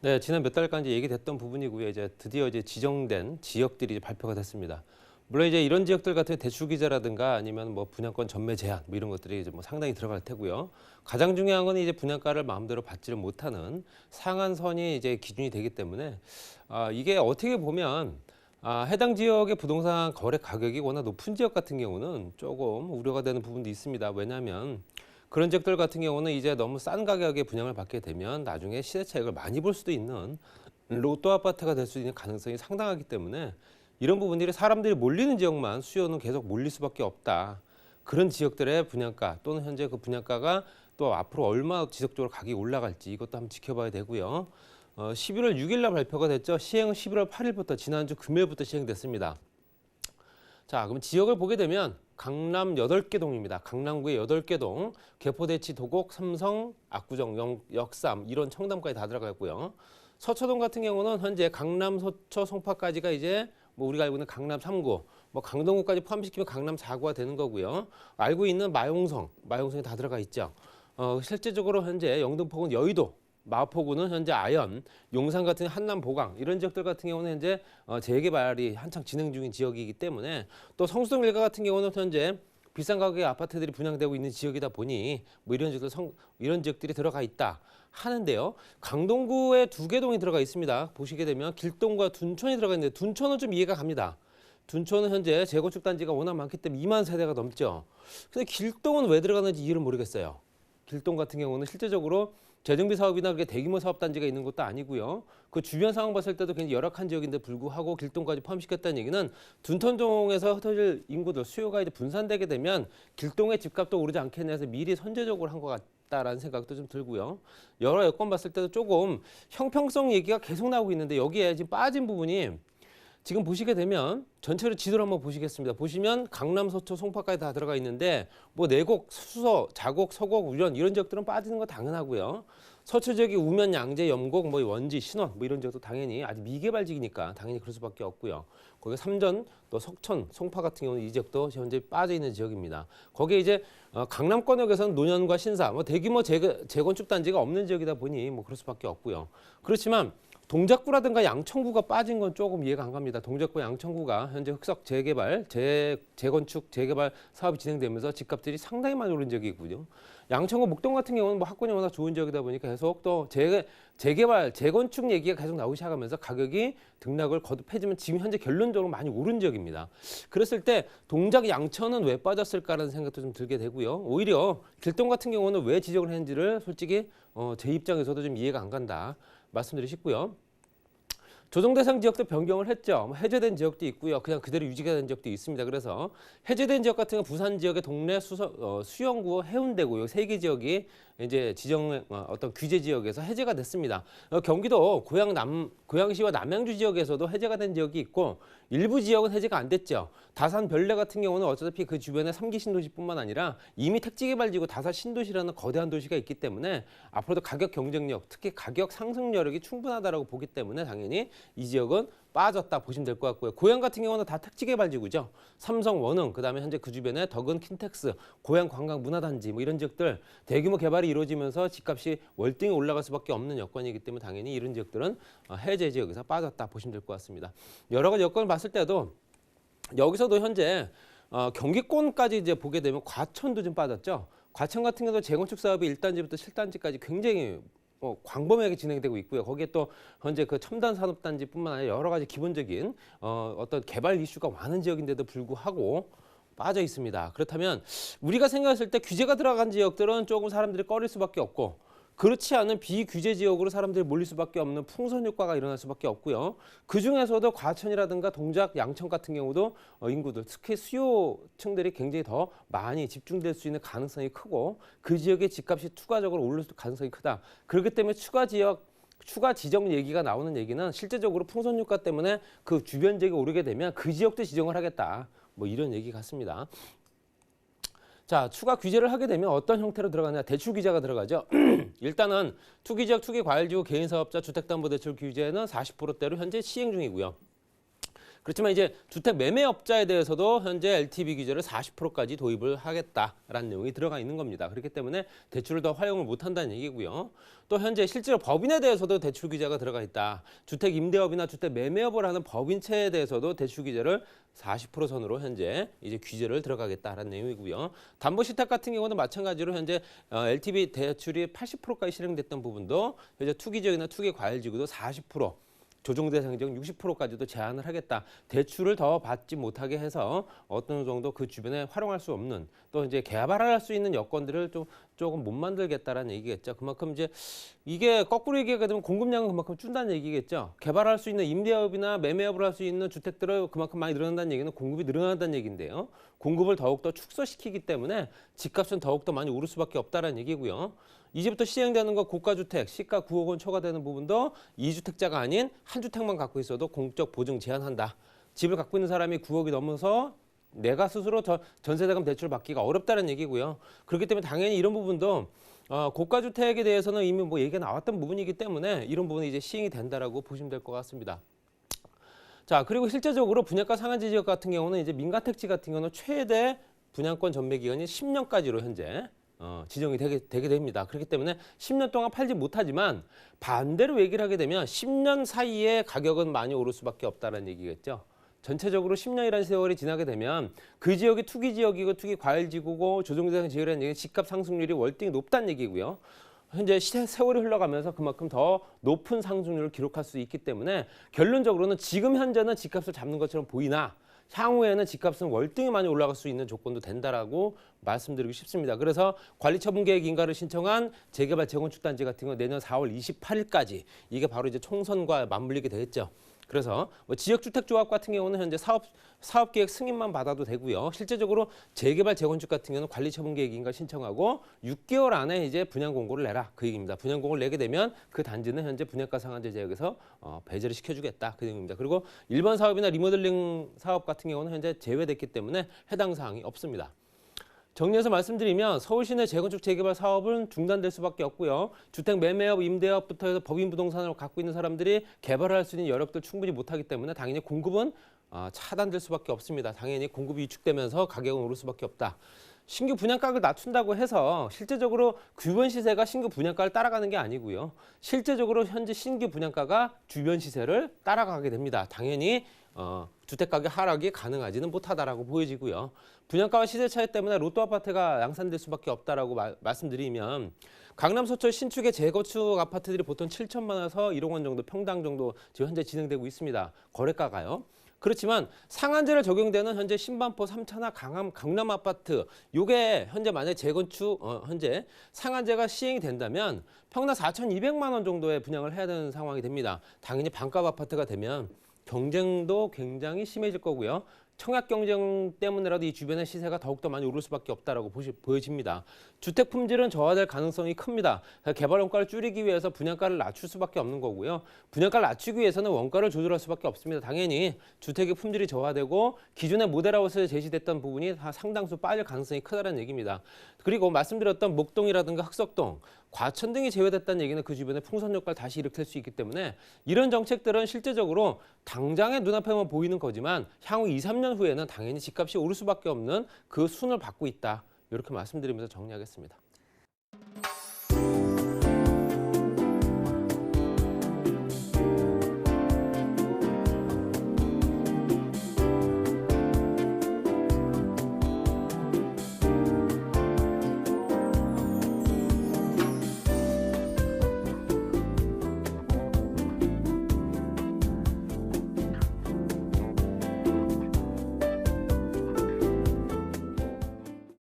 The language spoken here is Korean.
네, 지난 몇 달간 이제 얘기됐던 부분이고요. 이제 드디어 이제 지정된 지역들이 이제 발표가 됐습니다. 물론 이제 이런 지역들 같은 대출 기자라든가 아니면 뭐 분양권 전매 제한 뭐 이런 것들이 이제 뭐 상당히 들어갈 테고요. 가장 중요한 건 이제 분양가를 마음대로 받지를 못하는 상한선이 이제 기준이 되기 때문에 이게 어떻게 보면 해당 지역의 부동산 거래 가격이 워낙 높은 지역 같은 경우는 조금 우려가 되는 부분도 있습니다. 왜냐하면 그런 지역들 같은 경우는 이제 너무 싼 가격에 분양을 받게 되면 나중에 시세 차익을 많이 볼 수도 있는 로또 아파트가 될 수 있는 가능성이 상당하기 때문에 이런 부분들이 사람들이 몰리는 지역만 수요는 계속 몰릴 수밖에 없다. 그런 지역들의 분양가 또는 현재 그 분양가가 또 앞으로 얼마나 지속적으로 가격이 올라갈지 이것도 한번 지켜봐야 되고요. 11월 6일 날 발표가 됐죠. 시행은 11월 8일부터 지난주 금요일부터 시행됐습니다. 자, 그럼 지역을 보게 되면 강남 8개 동입니다. 강남구의 8개 동, 개포대치, 도곡, 삼성, 압구정, 역삼, 이런 청담까지 다 들어가 있고요. 서초동 같은 경우는 현재 강남, 서초, 송파까지가 이제 뭐 우리가 알고 있는 강남 3구, 뭐 강동구까지 포함시키면 강남 4구가 되는 거고요. 알고 있는 마용성이 다 들어가 있죠. 실제적으로 현재 영등포구는 여의도, 마포구는 현재 아현, 용산 같은 한남 보강 이런 지역들 같은 경우는 현재 재개발이 한창 진행 중인 지역이기 때문에 또 성수동 일가 같은 경우는 현재 비싼 가격의 아파트들이 분양되고 있는 지역이다 보니 뭐 이런 지역들이 들어가 있다 하는데요. 강동구에 2개 동이 들어가 있습니다. 보시게 되면 길동과 둔촌이 들어가 있는데 둔촌은 좀 이해가 갑니다. 둔촌은 현재 재건축 단지가 워낙 많기 때문에 2만 세대가 넘죠. 근데 길동은 왜 들어가는지 이해를 모르겠어요. 길동 같은 경우는 실제적으로 재정비 사업이나 그게 대규모 사업 단지가 있는 것도 아니고요. 그 주변 상황 봤을 때도 굉장히 열악한 지역인데 불구하고 길동까지 포함시켰다는 얘기는 둔촌동에서 흩어질 인구들 수요가 이제 분산되게 되면 길동의 집값도 오르지 않겠냐 해서 미리 선제적으로 한 것 같다라는 생각도 좀 들고요. 여러 여건 봤을 때도 조금 형평성 얘기가 계속 나오고 있는데 여기에 지금 빠진 부분이 지금 보시게 되면 전체로 지도를 한번 보시겠습니다. 보시면 강남, 서초, 송파까지 다 들어가 있는데 뭐 내곡, 수서, 자곡, 서곡, 우련 이런 지역들은 빠지는 거 당연하고요. 서초 지역이 우면, 양재, 염곡, 뭐 원지, 신원 뭐 이런 지역도 당연히 아직 미개발 지기니까 당연히 그럴 수밖에 없고요. 거기 삼전, 또 석천, 송파 같은 경우는 이 지역도 현재 빠져 있는 지역입니다. 거기에 이제 강남권역에서는 노년과 신사, 뭐 대규모 재건축 단지가 없는 지역이다 보니 뭐 그럴 수밖에 없고요. 그렇지만 동작구라든가 양천구가 빠진 건 조금 이해가 안 갑니다. 동작구 양천구가 현재 흑석 재건축, 재개발 사업이 진행되면서 집값들이 상당히 많이 오른 지역이고요. 양천구 목동 같은 경우는 뭐 학군이 워낙 좋은 지역이다 보니까 계속 또 재개발, 재건축 얘기가 계속 나오기 시작하면서 가격이 등락을 거듭해지면 지금 현재 결론적으로 많이 오른 지역입니다. 그랬을 때 동작 양천은 왜 빠졌을까라는 생각도 좀 들게 되고요. 오히려 길동 같은 경우는 왜 지적을 했는지를 솔직히 제 입장에서도 좀 이해가 안 간다. 말씀드리고 싶고요. 조정 대상 지역도 변경을 했죠. 해제된 지역도 있고요. 그냥 그대로 유지가 된 지역도 있습니다. 그래서 해제된 지역 같은 경우 부산 지역의 동래 수영구 해운대구 3개 지역이 이제 지정 어떤 규제 지역에서 해제가 됐습니다. 경기도 고양시와 남양주 지역에서도 해제가 된 지역이 있고 일부 지역은 해제가 안 됐죠. 다산 별내 같은 경우는 어차피 그 주변에 3기 신도시뿐만 아니라 이미 택지개발지구 다산 신도시라는 거대한 도시가 있기 때문에 앞으로도 가격 경쟁력, 특히 가격 상승 여력이 충분하다고 보기 때문에 당연히 이 지역은 빠졌다 보시면 될 것 같고요. 고양 같은 경우는 다 택지개발지구죠. 삼성, 원흥, 그다음에 현재 그 주변에 덕은, 킨텍스, 고양 관광 문화단지 뭐 이런 지역들 대규모 개발이 이루어지면서 집값이 월등히 올라갈 수밖에 없는 여건이기 때문에 당연히 이런 지역들은 해제 지역에서 빠졌다 보시면 될 것 같습니다. 여러 가지 여건을 봤을 때도 여기서도 현재 경기권까지 이제 보게 되면 과천도 좀 빠졌죠. 과천 같은 경우도 재건축 사업이 1단지부터 7단지까지 굉장히 광범위하게 진행되고 있고요. 거기에 또 현재 그 첨단 산업단지뿐만 아니라 여러 가지 기본적인 어떤 개발 이슈가 많은 지역인데도 불구하고 빠져 있습니다. 그렇다면 우리가 생각했을 때 규제가 들어간 지역들은 조금 사람들이 꺼릴 수밖에 없고 그렇지 않은 비규제 지역으로 사람들이 몰릴 수밖에 없는 풍선 효과가 일어날 수밖에 없고요. 그중에서도 과천이라든가 동작, 양천 같은 경우도 인구들, 특히 수요층들이 굉장히 더 많이 집중될 수 있는 가능성이 크고 그 지역의 집값이 추가적으로 오를 가능성이 크다. 그렇기 때문에 추가 지정 얘기가 나오는 얘기는 실제적으로 풍선 효과 때문에 그 주변 지역이 오르게 되면 그 지역도 지정을 하겠다. 뭐 이런 얘기 같습니다. 자, 추가 규제를 하게 되면 어떤 형태로 들어가냐? 대출 규제가 들어가죠. 일단은 투기지역, 투기과열지구, 개인사업자, 주택담보대출 규제는 40%대로 현재 시행 중이고요. 그렇지만 이제 주택 매매업자에 대해서도 현재 LTV 규제를 40%까지 도입을 하겠다라는 내용이 들어가 있는 겁니다. 그렇기 때문에 대출을 더 활용을 못한다는 얘기고요. 또 현재 실제로 법인에 대해서도 대출 규제가 들어가 있다. 주택 임대업이나 주택 매매업을 하는 법인체에 대해서도 대출 규제를 40% 선으로 현재 이제 규제를 들어가겠다라는 내용이고요. 담보실택 같은 경우는 마찬가지로 현재 LTV 대출이 80%까지 실행됐던 부분도 현재 투기지역이나 투기 과열지구도 40%. 조정 대상 지역 60%까지도 제한을 하겠다. 대출을 더 받지 못하게 해서 어떤 정도 그 주변에 활용할 수 없는 또 이제 개발할 수 있는 여건들을 좀 조금 못 만들겠다라는 얘기겠죠. 그만큼 이제 이게 거꾸로 얘기하게 되면 공급량은 그만큼 준다는 얘기겠죠. 개발할 수 있는 임대업이나 매매업을 할 수 있는 주택들을 그만큼 많이 늘어난다는 얘기는 공급이 늘어난다는 얘기인데요. 공급을 더욱더 축소시키기 때문에 집값은 더욱더 많이 오를 수밖에 없다는 얘기고요. 이제부터 시행되는 거 고가주택, 시가 9억 원 초과되는 부분도 2주택자가 아닌 한 주택만 갖고 있어도 공적 보증 제한한다. 집을 갖고 있는 사람이 9억이 넘어서 내가 스스로 전세자금 대출을 받기가 어렵다는 얘기고요. 그렇기 때문에 당연히 이런 부분도 고가주택에 대해서는 이미 뭐 얘기가 나왔던 부분이기 때문에 이런 부분이 이제 시행이 된다라고 보시면 될 것 같습니다. 자, 그리고 실제적으로 분양가 상한제 지역 같은 경우는 이제 민간택지 같은 경우는 최대 분양권 전매 기간이 10년까지로 현재 지정이 되게 됩니다. 그렇기 때문에 10년 동안 팔지 못하지만 반대로 얘기를 하게 되면 10년 사이에 가격은 많이 오를 수밖에 없다는 얘기겠죠. 전체적으로 10년이라는 세월이 지나게 되면 그 지역이 투기 지역이고 투기 과열 지구고 조정대상 지역이라는 얘기는 집값 상승률이 월등히 높다는 얘기고요. 현재 세월이 흘러가면서 그만큼 더 높은 상승률을 기록할 수 있기 때문에 결론적으로는 지금 현재는 집값을 잡는 것처럼 보이나 향후에는 집값은 월등히 많이 올라갈 수 있는 조건도 된다라고 말씀드리고 싶습니다. 그래서 관리처분계획 인가를 신청한 재개발 재건축 단지 같은 경우 내년 4월 28일까지 이게 바로 이제 총선과 맞물리게 되겠죠. 그래서 뭐 지역주택조합 같은 경우는 현재 사업계획 승인만 받아도 되고요. 실제적으로 재개발 재건축 같은 경우는 관리처분계획 인가 신청하고 6개월 안에 이제 분양 공고를 내라 그 얘기입니다. 분양 공고를 내게 되면 그 단지는 현재 분양가 상한제 지역에서 배제를 시켜주겠다 그 얘기입니다. 그리고 일반 사업이나 리모델링 사업 같은 경우는 현재 제외됐기 때문에 해당 사항이 없습니다. 정리해서 말씀드리면 서울시 내 재건축 재개발 사업은 중단될 수밖에 없고요. 주택 매매업, 임대업부터 해서 법인 부동산을 갖고 있는 사람들이 개발을 할 수 있는 여력들 충분히 못하기 때문에 당연히 공급은 차단될 수밖에 없습니다. 당연히 공급이 위축되면서 가격은 오를 수밖에 없다. 신규 분양가를 낮춘다고 해서 실제적으로 주변 시세가 신규 분양가를 따라가는 게 아니고요. 실제적으로 현재 신규 분양가가 주변 시세를 따라가게 됩니다. 당연히 주택가격 하락이 가능하지는 못하다라고 보여지고요. 분양가와 시세 차이 때문에 로또 아파트가 양산될 수밖에 없다라고 말씀드리면 강남 서초 신축의 재건축 아파트들이 보통 7천만 원에서 1억 원 정도 평당 정도 지금 현재 진행되고 있습니다. 거래가가요. 그렇지만 상한제를 적용되는 현재 신반포 3차나 강남 아파트 요게 현재 만약에 재건축 현재 상한제가 시행이 된다면 평당 4,200만 원 정도의 분양을 해야 되는 상황이 됩니다. 당연히 반값 아파트가 되면 경쟁도 굉장히 심해질 거고요. 청약 경쟁 때문에라도 이 주변의 시세가 더욱더 많이 오를 수밖에 없다라고 보여집니다. 주택 품질은 저하될 가능성이 큽니다. 개발 원가를 줄이기 위해서 분양가를 낮출 수밖에 없는 거고요. 분양가를 낮추기 위해서는 원가를 조절할 수밖에 없습니다. 당연히 주택의 품질이 저하되고 기존의 모델하우스에 제시됐던 부분이 다 상당수 빠질 가능성이 크다는 얘기입니다. 그리고 말씀드렸던 목동이라든가 흑석동, 과천 등이 제외됐다는 얘기는 그 주변에 풍선 효과를 다시 일으킬 수 있기 때문에 이런 정책들은 실제적으로 당장의 눈앞에만 보이는 거지만 향후 2, 3년 후에는 당연히 집값이 오를 수밖에 없는 그 순을 받고 있다. 이렇게 말씀드리면서 정리하겠습니다.